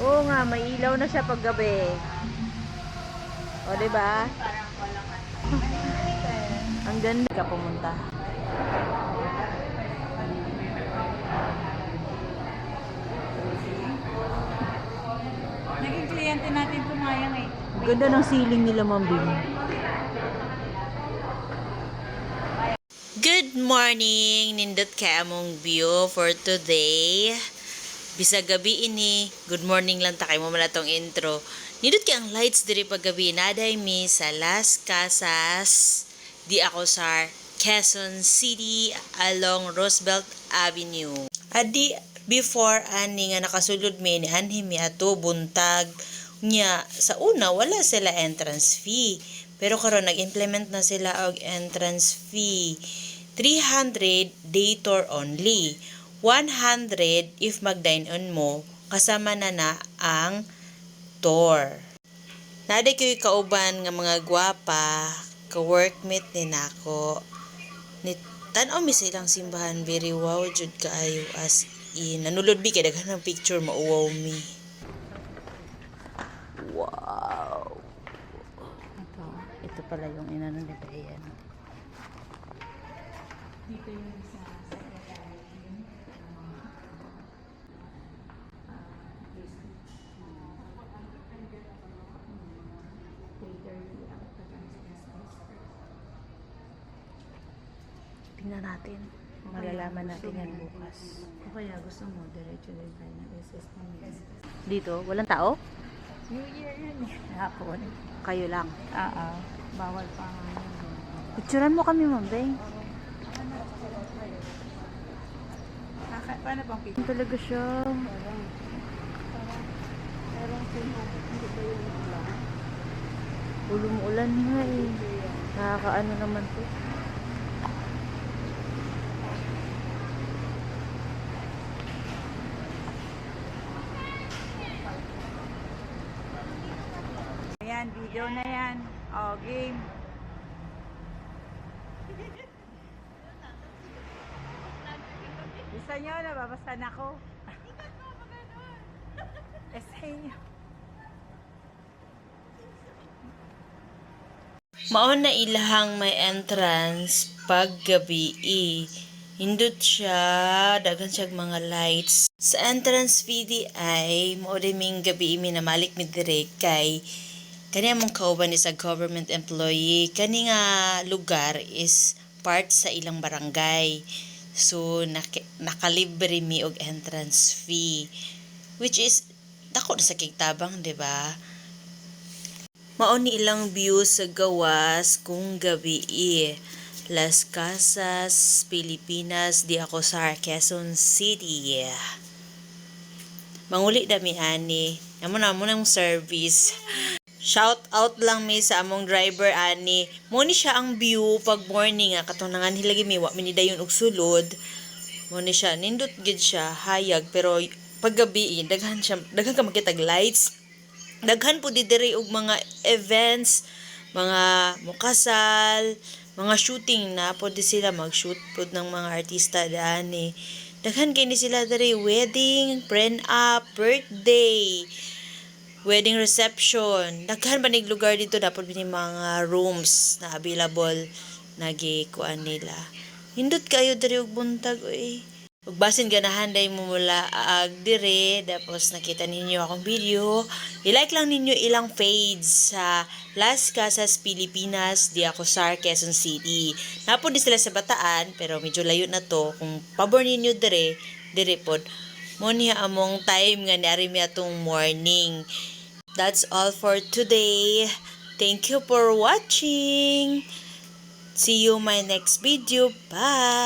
Oo nga, may ilaw na siya pag gabi. O, diba? Ang ganda ka pumunta. Naging kliyente natin tumayang eh. Ang ganda ng ceiling nila, Ma'am Bim. Good morning! Nindot ka among view for today. Bisag gabi ini, good morning lang takay mo tong intro. Nindot ka ang lights diri pag gabi. Naday mi sa Las Casas, di ako sa Quezon City along Roosevelt Avenue. Adi before ani nga nakasulod mi ni anhi mi ato buntag nya sa una wala sila entrance fee. Pero karon nag-implement na sila og entrance fee. 300 day tour only. 100 if mag-dine-on mo, kasama na ang tour. Naday ko'y kauban nga mga gwapa, ka-workmate ni nako. Ni tan-aw mi silang simbahan, very wow jud kaayo as in. Nanulod bi kay daghan ng picture mauwaw mi. Wow. Ito pala yung inano nila ayan. Dito yung sa secretary. Tingnan natin. Malalaman natin yan bukas. O kaya gusto mo, diretso din tayo ng SS namin. Dito, walang tao? New Year yun eh. Hapon. Kayo lang. Bawal pa nga yun. Picturean mo kami, Ma'am Beng. Paano bang picture? Talaga siya. Parang hindi ba yung ulan? Ulumulan nga eh. Nakakaano naman to. Ayan, video na yan. O, game. Gusto nyo, nababasan ako. Essay nyo. Maon na ilahang may entrance pag gabi hindot siya, dagan siya mga lights. Sa entrance fee di ay, maudiming gabi minamalik mi dire kay kani among kauban is a government employee. Kani nga lugar is part sa ilang barangay. So, nakalibre mi og entrance fee. Which is, dako na sa kigtabang, di ba? Mauni ilang view sa gawas kung gabi Las Casas, Pilipinas, di ako sa Quezon City. Manguli dami ani. Amo na mo ng service. Shout out lang mi sa among driver ani. Mo ni siya ang view pag morning katong nangan hilagi mi wa mi dayon og sulod. Mo ni siya nindot gid siya hayag pero pag gabi daghan ka makitag lights. Daghan po di diri og mga events, mga mukasal, mga shooting na po di sila mag-shoot po ng mga artista dani. Daghan kay ni sila diri wedding, prenup, birthday, wedding reception. Daghan ba nig lugar dito dapat bini mga rooms na available nagikuan nila. Hindot kayo diri og buntag oy. Ug basin ganahan day mo mula dire tapos nakita ninyo akong video, i-like lang ninyo ilang page sa Las Casas Pilipinas di ako sa Quezon City. Napod di sila sa Bataan pero medyo layo na to. Kung pabor ninyo dire pod mo niya among time nga nari mi atong morning. That's all for today. Thank you for watching. See you my next video. Bye.